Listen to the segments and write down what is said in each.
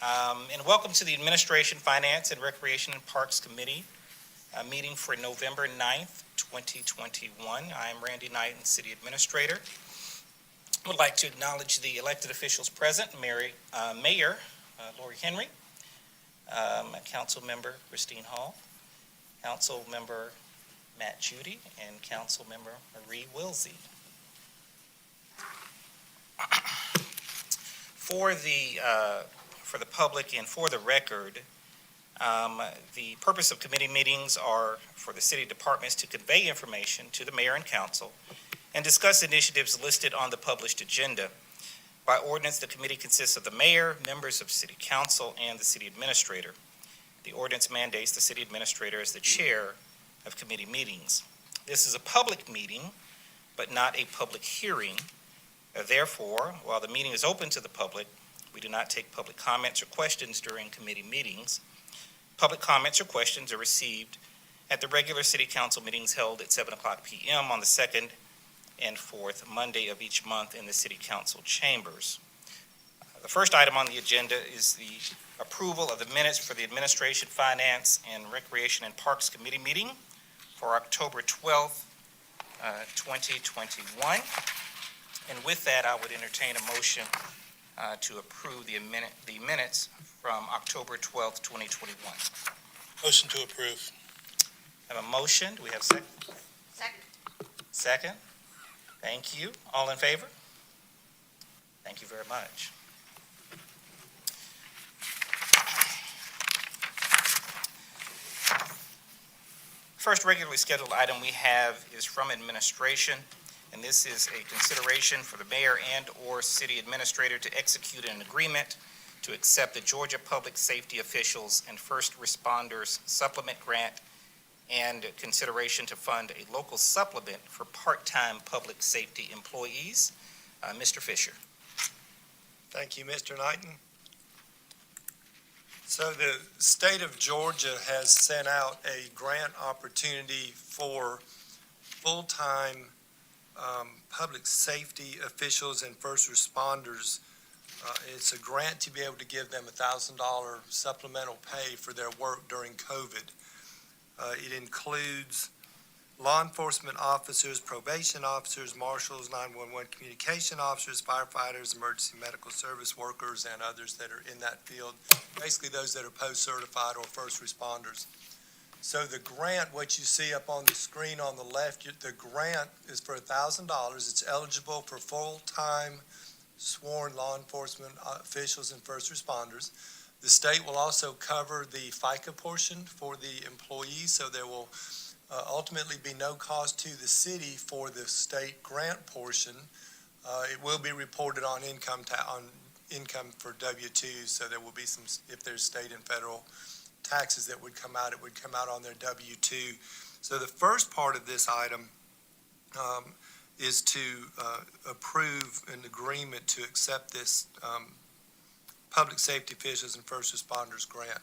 And welcome to the Administration, Finance, and Recreation and Parks Committee meeting for November 9th, 2021. I am Randy Knighton, City Administrator. I would like to acknowledge the elected officials present, Mayor Lori Henry, Council Member Christine Hall, Council Member Matt Judy, and Council Member Marie Wilsey. For the public and for the record, the purpose of committee meetings are for the city departments to convey information to the mayor and council and discuss initiatives listed on the published agenda. By ordinance, the committee consists of the mayor, members of city council, and the city administrator. The ordinance mandates the city administrator as the chair of committee meetings. This is a public meeting, but not a public hearing. Therefore, while the meeting is open to the public, we do not take public comments or questions during committee meetings. Public comments or questions are received at the regular city council meetings held at 7:00 p.m. on the second and fourth Monday of each month in the city council chambers. The first item on the agenda is the approval of the minutes for the Administration, Finance, and Recreation and Parks Committee meeting for October 12th, 2021. And with that, I would entertain a motion to approve the minutes from October 12th, 2021. Motion to approve. I have a motion. Do we have a second? Second. Second. Thank you. All in favor? Thank you very much. First regularly scheduled item we have is from administration, and this is a consideration for the mayor and/or city administrator to execute an agreement to accept the Georgia Public Safety Officials and First Responders Supplement Grant and consideration to fund a local supplement for part-time public safety employees. Mr. Fisher. Thank you, Mr. Knighton. So the state of Georgia has sent out a grant opportunity for full-time public safety officials and first responders. It's a grant to be able to give them $1,000 supplemental pay for their work during COVID. It includes law enforcement officers, probation officers, marshals, 911 communication officers, firefighters, emergency medical service workers, and others that are in that field, basically those that are post-certified or first responders. So the grant, what you see up on the screen on the left, the grant is for $1,000. It's eligible for full-time sworn law enforcement officials and first responders. The state will also cover the FICA portion for the employees, so there will ultimately be no cost to the city for the state grant portion. It will be reported on income for W-2s, so there will be some, if there's state and federal taxes that would come out, it would come out on their W-2. So the first part of this item is to approve an agreement to accept this Public Safety Officials and First Responders grant.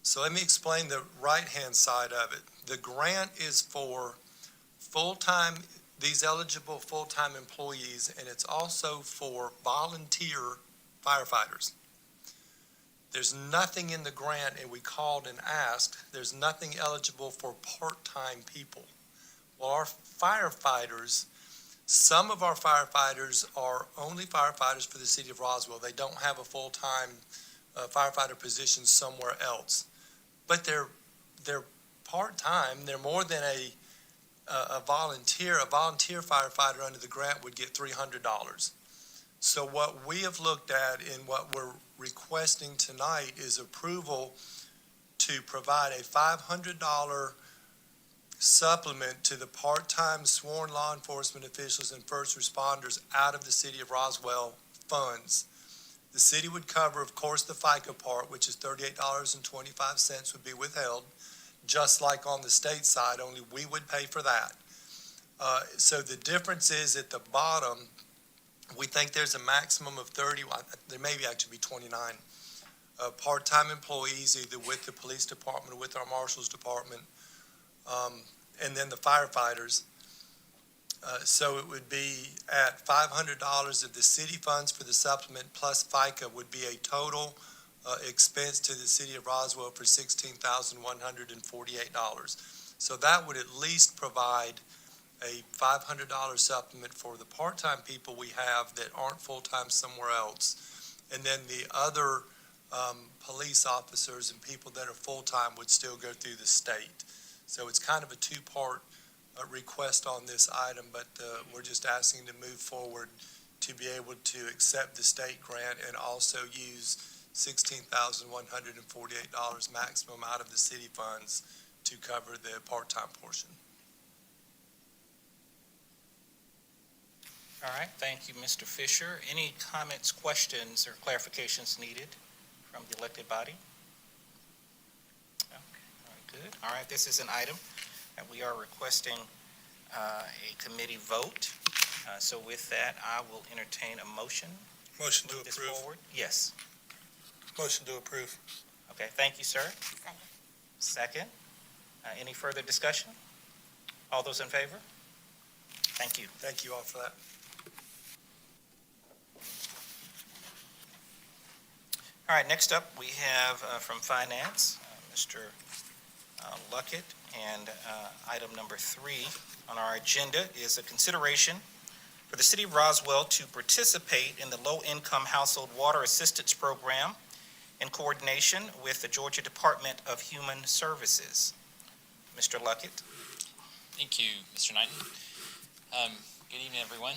So let me explain the right-hand side of it. The grant is for full-time, these eligible full-time employees, and it's also for volunteer firefighters. There's nothing in the grant, and we called and asked, there's nothing eligible for part-time people. Well, our firefighters, some of our firefighters are only firefighters for the city of Roswell. They don't have a full-time firefighter position somewhere else. But they're part-time. They're more than a volunteer. A volunteer firefighter under the grant would get $300. So what we have looked at and what we're requesting tonight is approval to provide a $500 supplement to the part-time sworn law enforcement officials and first responders out of the city of Roswell funds. The city would cover, of course, the FICA part, which is $38.25 would be withheld, just like on the state side, only we would pay for that. So the difference is at the bottom, we think there's a maximum of 30, there may actually be 29 part-time employees, either with the police department or with our marshal's department, and then the firefighters. So it would be at $500 of the city funds for the supplement plus FICA would be a total expense to the city of Roswell for $16,148. So that would at least provide a $500 supplement for the part-time people we have that aren't full-time somewhere else. And then the other police officers and people that are full-time would still go through the state. So it's kind of a two-part request on this item, but we're just asking to move forward to be able to accept the state grant and also use $16,148 maximum out of the city funds to cover the part-time portion. All right, thank you, Mr. Fisher. Any comments, questions, or clarifications needed from the elected body? Okay, all right, good. All right, this is an item that we are requesting a committee vote. So with that, I will entertain a motion. Motion to Move this approve. forward. Yes. Motion to approve. Okay, thank you, sir. Second. Any further discussion? All those in favor? Thank you. Thank you all for that. All right, next up, we have from Finance, Mr. Luckett, and item number 3 on our agenda is a consideration for the City of Roswell to participate in the Low-Income Household Water Assistance Program in coordination with the Georgia Department of Human Services. Mr. Luckett. Thank you, Mr. Knighton. Good evening, everyone.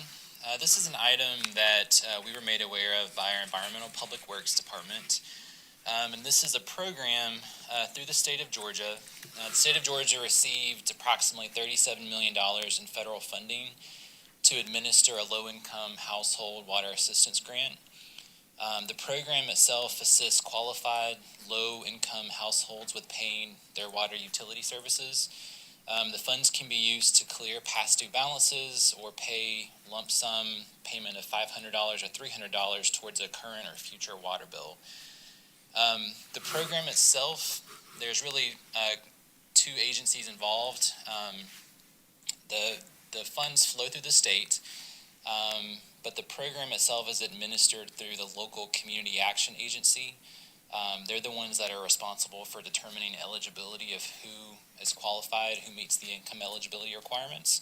This is an item that we were made aware of by our Environmental Public Works Department. And this is a program through the state of Georgia. The state of Georgia received approximately $37 million in federal funding to administer a low-income household water assistance grant. The program itself assists qualified low-income households with paying their water utility services. The funds can be used to clear past due balances or pay lump sum payment of $500 or $300 towards a current or future water bill. The program itself, there's really 2 agencies involved. The funds flow through the state, but the program itself is administered through the local community action agency. They're the ones that are responsible for determining eligibility of who is qualified, who meets the income eligibility requirements.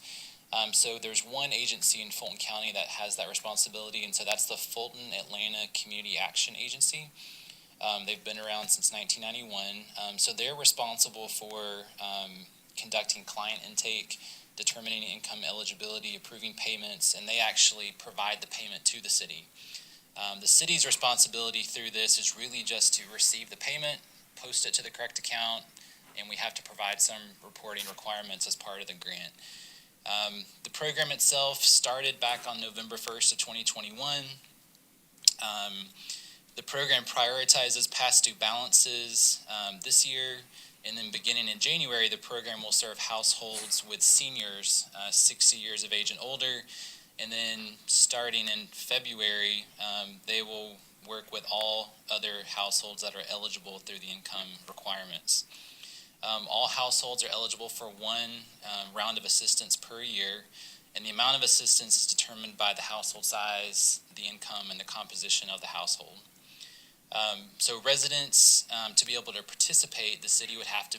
So there's one agency in Fulton County that has that responsibility, and so that's the Fulton Atlanta Community Action Agency. They've been around since 1991, so they're responsible for conducting client intake, determining income eligibility, approving payments, and they actually provide the payment to the city. The city's responsibility through this is really just to receive the payment, post it to the correct account, and we have to provide some reporting requirements as part of the grant. The program itself started back on November 1st of 2021. The program prioritizes past due balances this year, and then beginning in January, the program will serve households with seniors 60 years of age and older. And then starting in February, they will work with all other households that are eligible through the income requirements. All households are eligible for 1 round of assistance per year, and the amount of assistance is determined by the household size, the income, and the composition of the household. So residents, to be able to participate, the city would have to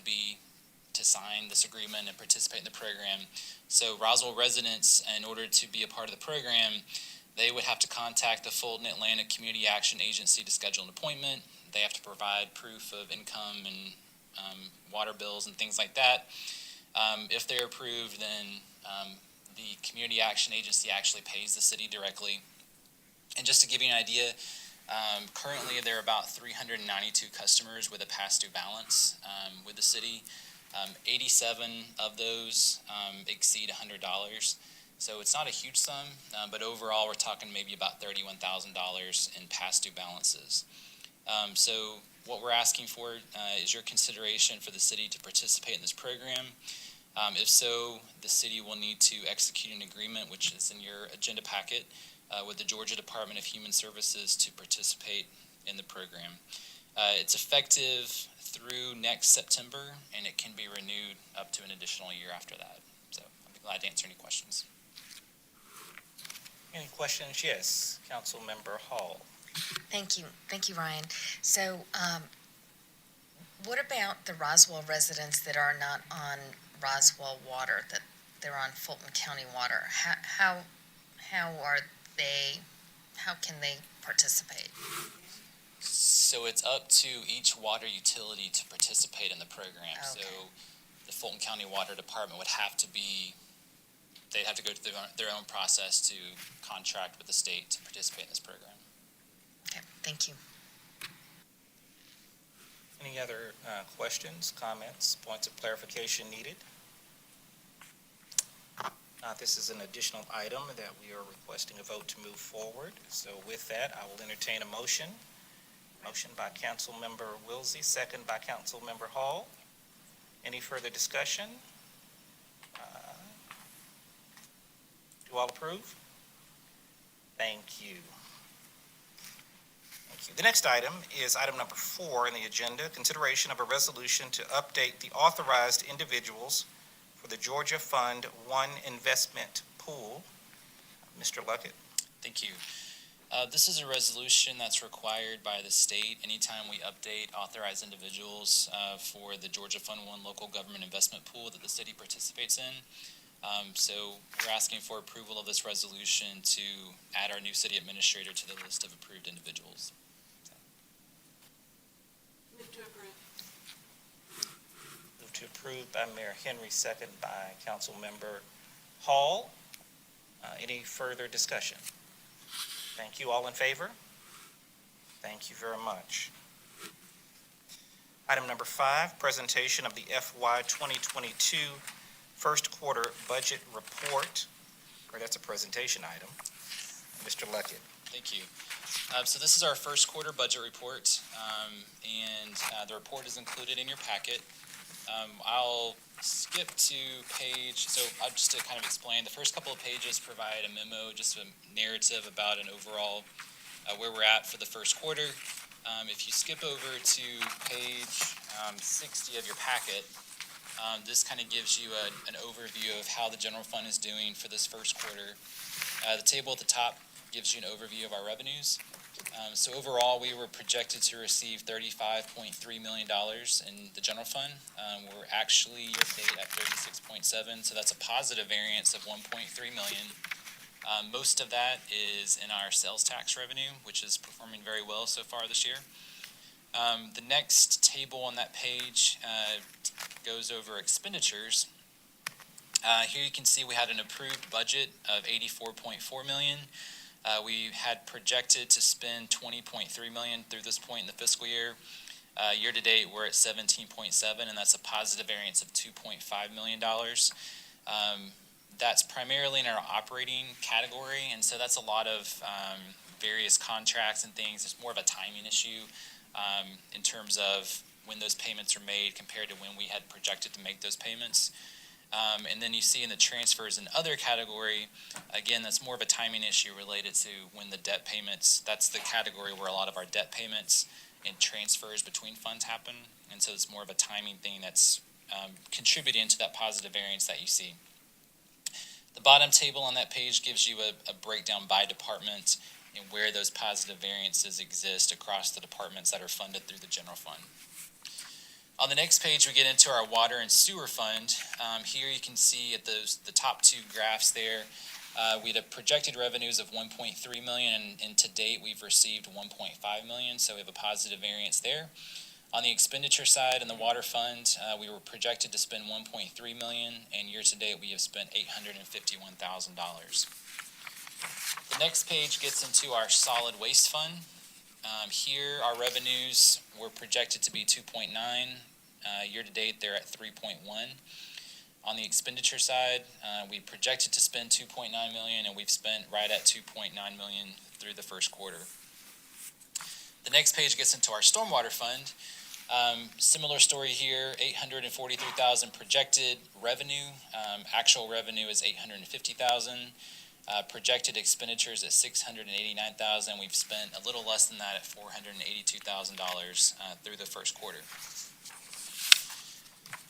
sign this agreement and participate in the program. So Roswell residents, in order to be a part of the program, they would have to contact the Fulton Atlanta Community Action Agency to schedule an appointment. They have to provide proof of income and water bills and things like that. If they're approved, then the Community Action Agency actually pays the city directly. And just to give you an idea, currently there are about 392 customers with a past due balance with the city. 87 of those exceed $100. So it's not a huge sum, but overall we're talking maybe about $31,000 in past due balances. So what we're asking for is your consideration for the city to participate in this program. If so, the city will need to execute an agreement, which is in your agenda packet, with the Georgia Department of Human Services to participate in the program. It's effective through next September, and it can be renewed up to an additional year after that. So I'll be glad to answer any questions. Any questions? Yes, Councilmember Hall. Thank you, Ryan. So, what about the Roswell residents that are not on Roswell water, that they're on Fulton County water? How are they, how can they participate? So it's up to each water utility to participate in the program. Okay. So the Fulton County Water Department would have to they'd have to go through their own process to contract with the state to participate in this program. Okay, thank you. Any other questions, comments, points of clarification needed? This is an additional item that we are requesting a vote to move forward. So with that, I will entertain a motion. Motion by Councilmember Wilsey, second by Councilmember Hall. Any further discussion? Do all approve? Thank you. Thank you. The next item is item number 4 in the agenda, consideration of a resolution to update the authorized individuals for the Georgia Fund 1 investment pool. Mr. Luckett. Thank you. This is a resolution that's required by the state anytime we update authorized individuals for the Georgia Fund 1 local government investment pool that the city participates in. So we're asking for approval of this resolution to add our new city administrator to the list of approved individuals. Move to approve. Move to approve by Mayor Henry, second by Councilmember Hall. Any further discussion? Thank you. All in favor? Thank you very much. Item number 5, presentation of the FY 2022 first quarter budget report. Or that's a presentation item. Mr. Luckett. Thank you. So this is our first quarter budget report, and the report is included in your packet. I'll skip to I'll just to kind of explain, the first couple of pages provide a memo, just a narrative about an overall where we're at for the first quarter. If you skip over to page 60 of your packet, this kind of gives you an overview of how the general fund is doing for this first quarter. The table at the top gives you an overview of our revenues. So overall, we were projected to receive $35.3 million in the general fund. We're actually year-to-date at 36.7, so that's a positive variance of 1.3 million. Most of that is in our sales tax revenue, which is performing very well so far this year. The next table on that page goes over expenditures. Here you can see we had an approved budget of $84.4 million. We had projected to spend $20.3 million through this point in the fiscal year. Year to date, we're at 17.7, and that's a positive variance of $2.5 million. That's primarily in our operating category, and so that's a lot of various contracts and things. It's more of a timing issue in terms of when those payments are made compared to when we had projected to make those payments. And then you see in the transfers and other category, again, that's more of a timing issue related to when the debt payments, that's the category where a lot of our debt payments and transfers between funds happen. And so it's more of a timing thing that's contributing to that positive variance that you see. The bottom table on that page gives you a breakdown by department and where those positive variances exist across the departments that are funded through the general fund. On the next page, we get into our water and sewer fund. Here you can see at the top two graphs there, we had projected revenues of $1.3 million, and to date we've received $1.5 million, so we have a positive variance there. On the expenditure side in the water fund, we were projected to spend $1.3 million, and year to date we have spent $851,000. The next page gets into our solid waste fund. Here our revenues were projected to be 2.9. Year to date they're at 3.1. On the expenditure side, we projected to spend $2.9 million, and we've spent right at $2.9 million through the first quarter. The next page gets into our stormwater fund. Similar story here, $843,000 projected revenue. Actual revenue is $850,000. Projected expenditures at $689,000. We've spent a little less than that at $482,000 through the first quarter.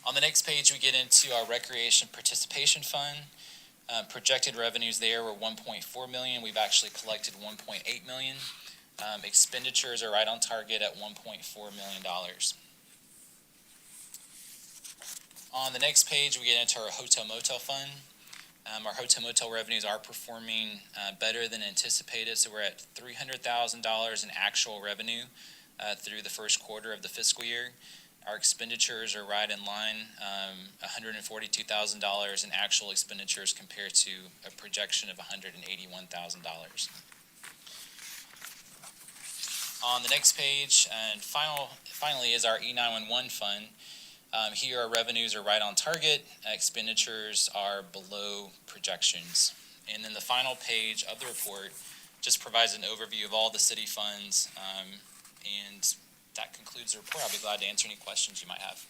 On the next page, we get into our recreation participation fund. Projected revenues there were $1.4 million. We've actually collected $1.8 million. Expenditures are right on target at $1.4 million. On the next page, we get into our hotel motel fund. Our hotel motel revenues are performing better than anticipated, so we're at $300,000 in actual revenue through the first quarter of the fiscal year. Our expenditures are right in line, $142,000 in actual expenditures compared to a projection of $181,000. On the next page, and finally is our E911 fund. Here our revenues are right on target, expenditures are below projections. And then the final page of the report just provides an overview of all the city funds, and that concludes the report. I'll be glad to answer any questions you might have.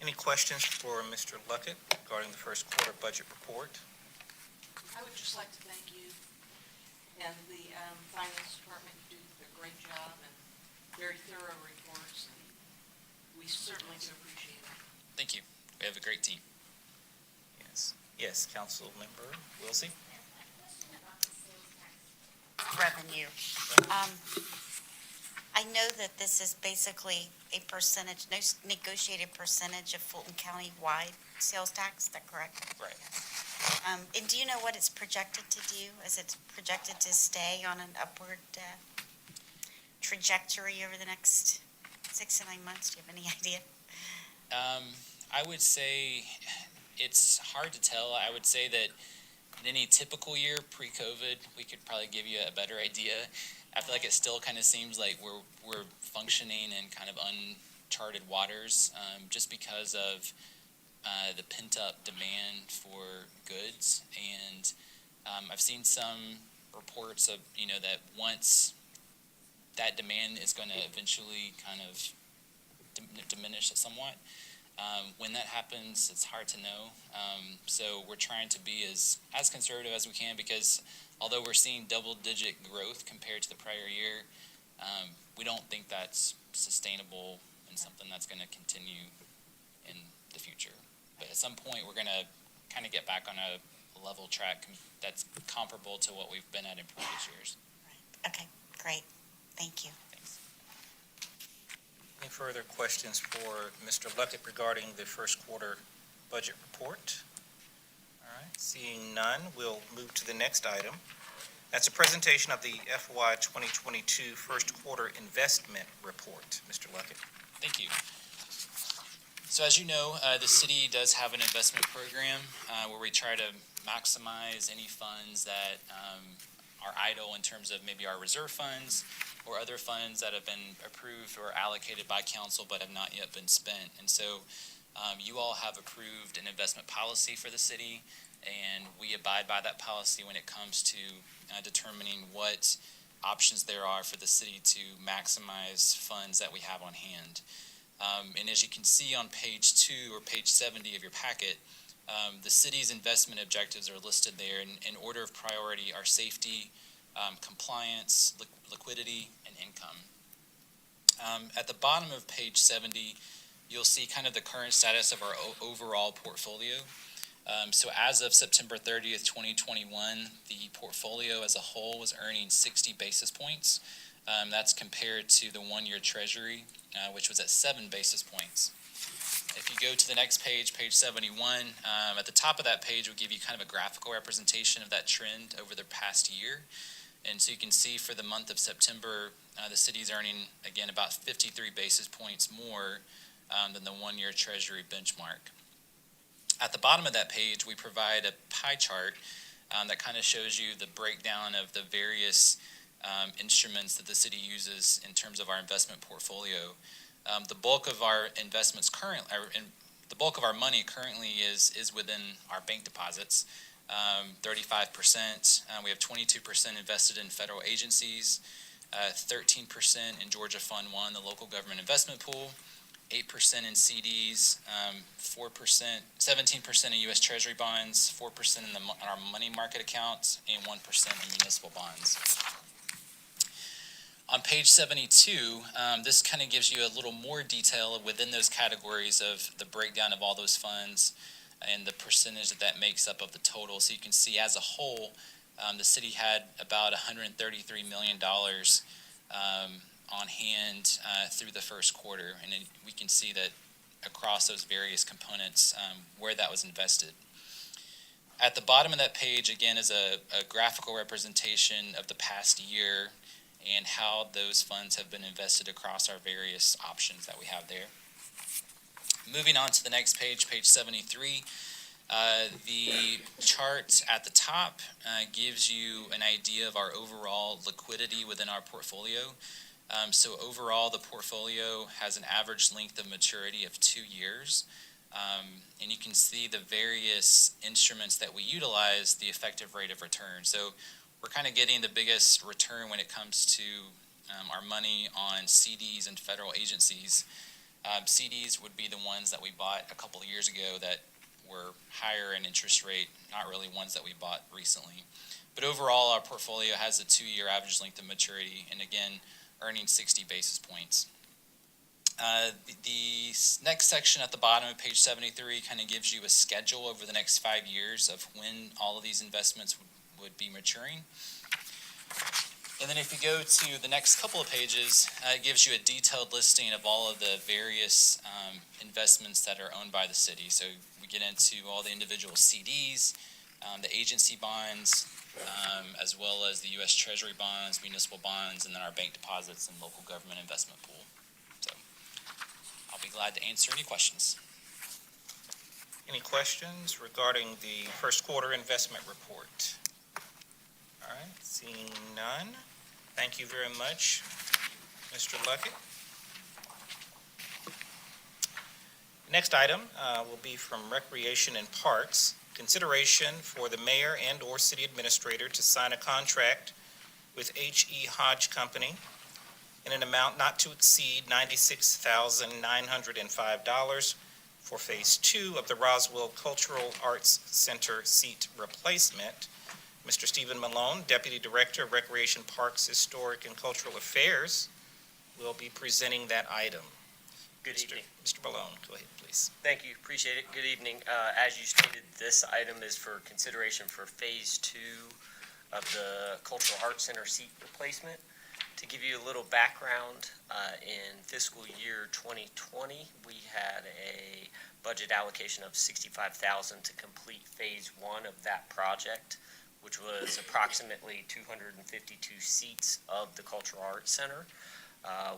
Any questions for Mr. Luckett regarding the first quarter budget report? I would just like to thank you and the finance department. You do a great job and very thorough reports. And we certainly do appreciate it. Thank you. We have a great team. Yes, Council Member Wilsey? Revenue. I know that this is basically a percentage, no negotiated percentage of Fulton County-wide sales tax, is that correct? Right. And do you know what it's projected to do? Is it projected to stay on an upward trajectory over the next 6 to 9 months? Do you have any idea? I would say it's hard to tell. I would say that in any typical year pre-COVID, we could probably give you a better idea. I feel like it still kind of seems like we're functioning in kind of uncharted waters, just because of the pent-up demand for goods. And I've seen some reports of, that once that demand is going to eventually kind of diminish somewhat. When that happens, it's hard to know. So we're trying to be as conservative as we can, because although we're seeing double-digit growth compared to the prior year, we don't think that's sustainable and something that's going to continue in the future. But at some point, we're going to kind of get back on a level track that's comparable to what we've been at in previous years. Right. Okay, great. Thank you. Thanks. Any further questions for Mr. Luckett regarding the first quarter budget report? All right, seeing none, we'll move to the next item. That's a presentation of the FY 2022 first quarter investment report. Mr. Luckett. Thank you. So as you know, the city does have an investment program where we try to maximize any funds that are idle in terms of maybe our reserve funds or other funds that have been approved or allocated by council but have not yet been spent. And so you all have approved an investment policy for the city, and we abide by that policy when it comes to determining what options there are for the city to maximize funds that we have on hand. And as you can see on page 2 or page 70 of your packet, the city's investment objectives are listed there in order of priority: are safety, compliance, liquidity, and income. At the bottom of page 70, you'll see kind of the current status of our overall portfolio. So as of September 30th, 2021, the portfolio as a whole was earning 60 basis points. That's compared to the 1-year treasury, which was at 7 basis points. If you go to the next page, page 71, at the top of that page will give you kind of a graphical representation of that trend over the past year. And so you can see for the month of September, the city's earning, again, about 53 basis points more than the 1-year treasury benchmark. At the bottom of that page, we provide a pie chart that kind of shows you the breakdown of the various instruments that the city uses in terms of our investment portfolio. The bulk of our investments the bulk of our money currently is within our bank deposits. 35%. We have 22% invested in federal agencies, 13% in Georgia Fund 1, the local government investment pool, 8% in CDs, 17% in U.S. Treasury bonds, 4% in our money market accounts, and 1% in municipal bonds. On page 72, this kind of gives you a little more detail within those categories of the breakdown of all those funds and the percentage that makes up of the total. So you can see as a whole, the city had about $133 million on hand through the first quarter, and then we can see that across those various components where that was invested. At the bottom of that page, again, is a graphical representation of the past year and how those funds have been invested across our various options that we have there. Moving on to the next page, page 73, the chart at the top gives you an idea of our overall liquidity within our portfolio. So overall, the portfolio has an average length of maturity of 2 years. And you can see the various instruments that we utilize, the effective rate of return. So we're kind of getting the biggest return when it comes to our money on CDs and federal agencies. CDs would be the ones that we bought a couple of years ago that were higher in interest rate, not really ones that we bought recently. But overall, our portfolio has a 2-year average length of maturity, and again, earning 60 basis points. The next section at the bottom of page 73 kind of gives you a schedule over the next 5 years of when all of these investments would be maturing. And then if you go to the next couple of pages, it gives you a detailed listing of all of the various investments that are owned by the city. So we get into all the individual CDs, the agency bonds, as well as the U.S. Treasury bonds, municipal bonds, and then our bank deposits and local government investment pool. So I'll be glad to answer any questions. Any questions regarding the first quarter investment report? All right, seeing none. Thank you very much, Mr. Luckett. Next item will be from Recreation and Parks. Consideration for the mayor and/or city administrator to sign a contract with H.E. Hodge Company in an amount not to exceed $96,905 for Phase 2 of the Roswell Cultural Arts Center seat replacement. Mr. Stephen Malone, Deputy Director of Recreation, Parks, Historic, and Cultural Affairs, will be presenting that item. Good evening. Mr. Malone, go ahead, please. Thank you. Appreciate it. Good evening. As you stated, this item is for consideration for Phase 2 of the Cultural Arts Center seat replacement. To give you a little background, in fiscal year 2020, we had a budget allocation of $65,000 to complete Phase 1 of that project, which was approximately 252 seats of the Cultural Arts Center.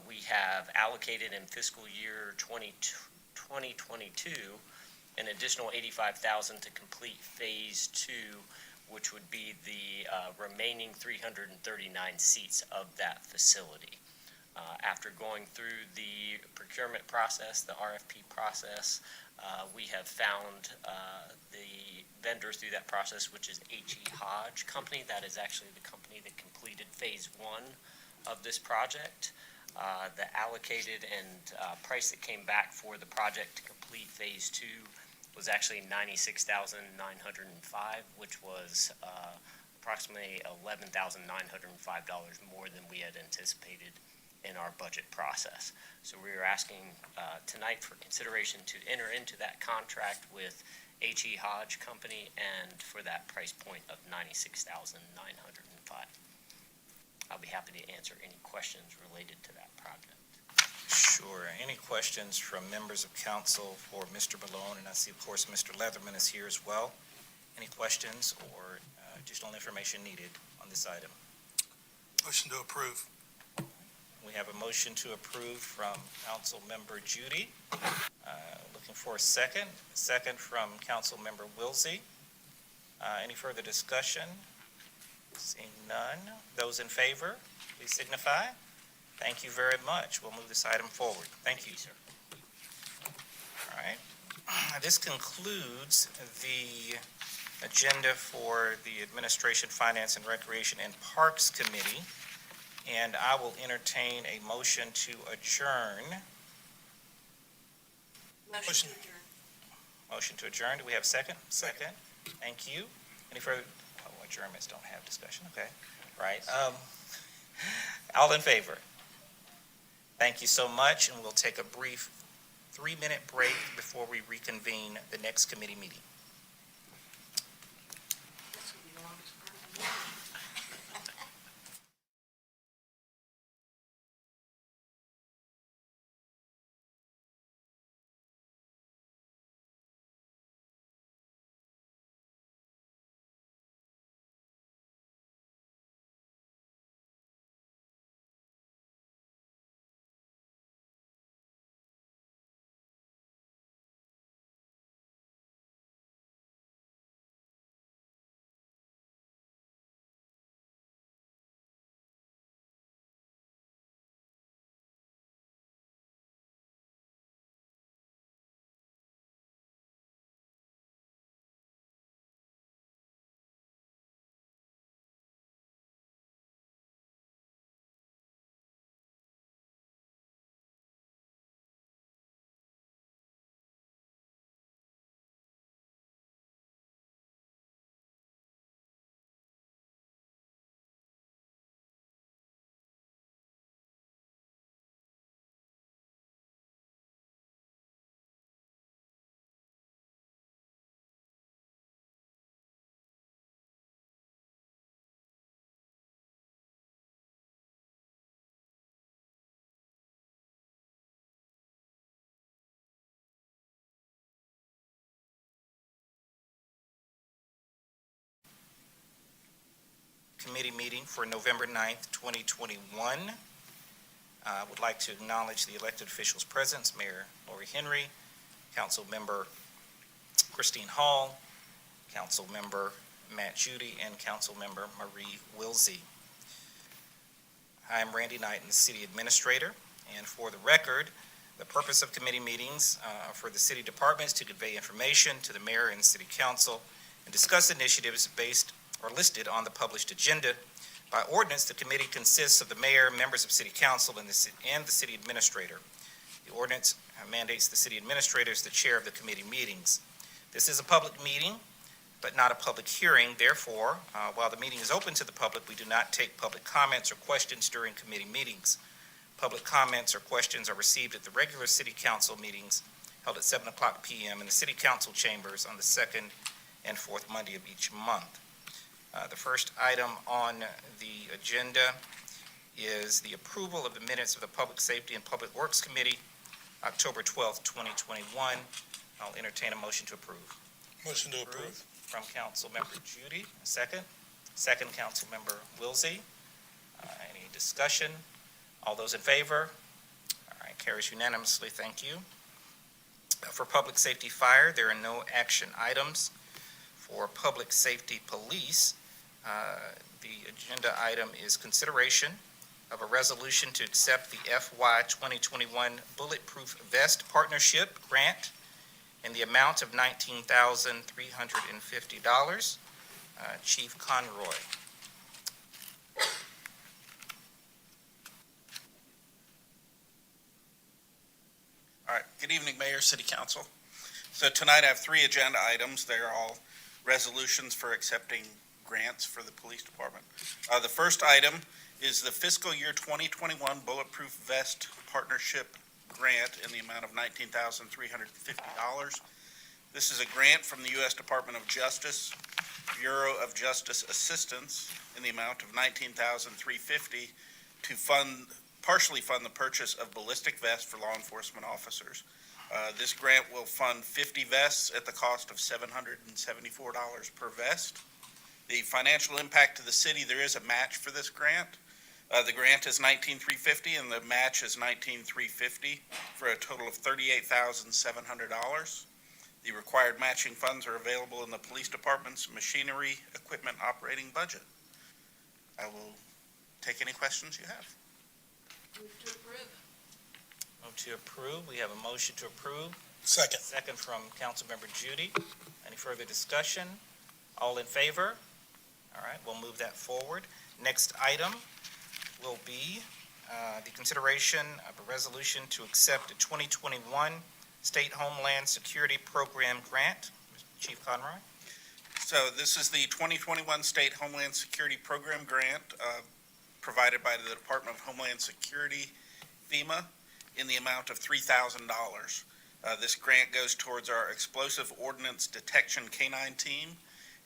We have allocated in fiscal year 2022 an additional $85,000 to complete Phase 2, which would be the remaining 339 seats of that facility. After going through the procurement process, the RFP process, we have found the vendor through that process, which is H.E. Hodge Company. That is actually the company that completed Phase 1 of this project. The allocated and price that came back for the project to complete Phase 2 was actually $96,905, which was approximately $11,905 more than we had anticipated in our budget process. So we are asking tonight for consideration to enter into that contract with H.E. Hodge Company and for that price point of $96,905. I'll be happy to answer any questions related to that project. Sure. Any questions from members of council for Mr. Malone? And I see, of course, Mr. Leatherman is here as well. Any questions or additional information needed on this item? Motion to approve. We have a motion to approve from Council Member Judy. Looking for a second. A second from Council Member Wilsey. Any further discussion? Seeing none. Those in favor, please signify. Thank you very much. We'll move this item forward. Thank you. Sir. All right. This concludes the agenda for the Administration, Finance, and Recreation and Parks Committee. And I will entertain a motion to adjourn. Motion to adjourn. Motion to adjourn. Do we have a second? Second. Thank you. Any further? Oh, adjournments don't have discussion. Okay. Right. All in favor? Thank you so much, and we'll take a brief 3-minute break before we reconvene the next committee meeting. This will be the longest part of the meeting. committee meeting for November 9th, 2021. I would like to acknowledge the elected officials present, Mayor Lori Henry, Council Member Christine Hall, Council Member Matt Judy, and Council Member Marie Wilsey. I am Randy Knight, the City Administrator, and for the record, the purpose of committee meetings for the city departments to convey information to the mayor and city council and discuss initiatives based or listed on the published agenda. By ordinance, the committee consists of the mayor, members of city council, and the city administrator. The ordinance mandates the city administrator as the chair of the committee meetings. This is a public meeting, but not a public hearing. Therefore, while the meeting is open to the public, we do not take public comments or questions during committee meetings. Public comments or questions are received at the regular city council meetings held at 7:00 p.m. in the city council chambers on the second and fourth Monday of each month. The first item on the agenda is the approval of the minutes of the Public Safety and Public Works Committee, October 12th, 2021. I'll entertain a motion to approve. Motion to approve. From Councilmember Judy, a second. Second, Councilmember Wilsey. Any discussion? All those in favor? All right, carries unanimously. Thank you. For Public Safety Fire, there are no action items. For Public Safety Police, the agenda item is consideration of a resolution to accept the FY 2021 Bulletproof Vest Partnership Grant in the amount of $19,350. Chief Conroy. All right, good evening, Mayor, City Council. So tonight I have three agenda items. They're all resolutions for accepting grants for the police department. The first item is the fiscal year 2021 Bulletproof Vest Partnership Grant in the amount of $19,350. This is a grant from the U.S. Department of Justice, Bureau of Justice Assistance, in the amount of $19,350 to partially fund the purchase of ballistic vests for law enforcement officers. This grant will fund 50 vests at the cost of $774 per vest. The financial impact to the city, there is a match for this grant. The grant is $19,350 and the match is $19,350 for a total of $38,700. The required matching funds are available in the police department's machinery equipment operating budget. I will take any questions you have. Move to approve. Move to approve. We have a motion to approve. Second. Second from Councilmember Judy. Any further discussion? All in favor? All right, we'll move that forward. Next item will be the consideration of a resolution to accept a 2021 State Homeland Security Program grant. Chief Conroy. So this is the 2021 State Homeland Security Program grant provided by the Department of Homeland Security, FEMA, in the amount of $3,000. This grant goes towards our explosive ordnance detection canine team,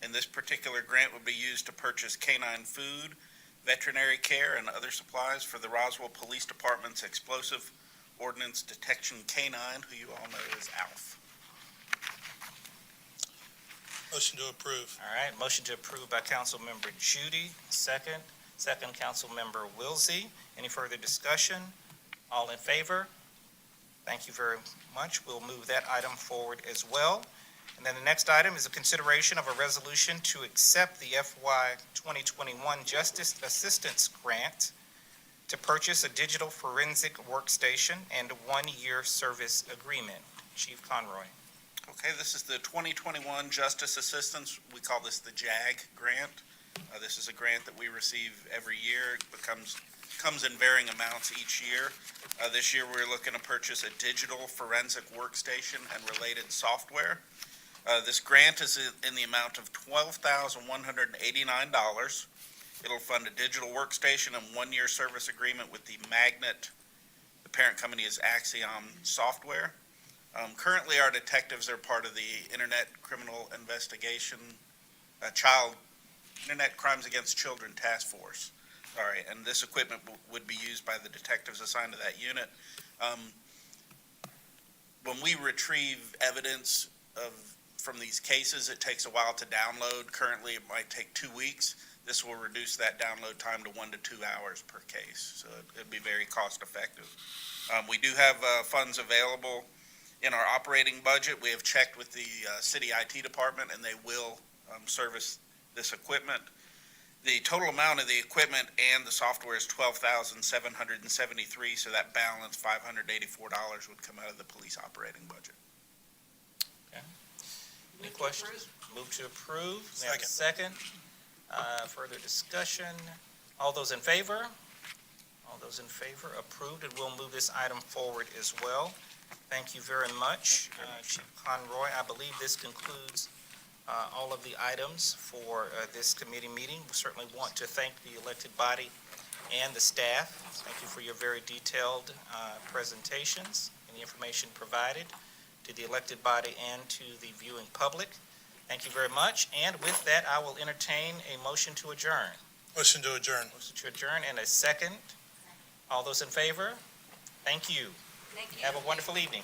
and this particular grant would be used to purchase canine food, veterinary care, and other supplies for the Roswell Police Department's explosive ordnance detection canine, who you all know as ALF. Motion to approve. All right, motion to approve by Councilmember Judy. Second Councilmember Wilsey. Any further discussion? All in favor? Thank you very much. We'll move that item forward as well. And then the next item is a consideration of a resolution to accept the FY 2021 Justice Assistance Grant to purchase a digital forensic workstation and a one-year service agreement. Chief Conroy. Okay, this is the 2021 Justice Assistance. We call this the JAG grant. This is a grant that we receive every year. It comes in varying amounts each year. This year, we're looking to purchase a digital forensic workstation and related software. This grant is in the amount of $12,189. It'll fund a digital workstation and one-year service agreement with the Magnet. The parent company is Axiom Software. Currently, our detectives are part of the Internet Criminal Investigation, Internet Crimes Against Children Task Force. All right, and this equipment would be used by the detectives assigned to that unit. When we retrieve evidence from these cases, it takes a while to download. Currently, it might take 2 weeks. This will reduce that download time to 1 to 2 hours per case, so it'd be very cost effective. We do have funds available in our operating budget. We have checked with the city IT department, and they will service this equipment. The total amount of the equipment and the software is $12,773, so that balance, $584, would come out of the police operating budget. Any questions? Move to approve. May I have a second? Further discussion? All those in favor? All those in favor, approved, and we'll move this item forward as well. Thank you very much, Chief Conroy. I believe this concludes all of the items for this committee meeting. We certainly want to thank the elected body and the staff. Thank you for your very detailed presentations and the information provided to the elected body and to the viewing public. Thank you very much. And with that, I will entertain a motion to adjourn. Motion to adjourn. Motion to adjourn and a second. All those in favor? Thank you. Thank you. Have a wonderful evening.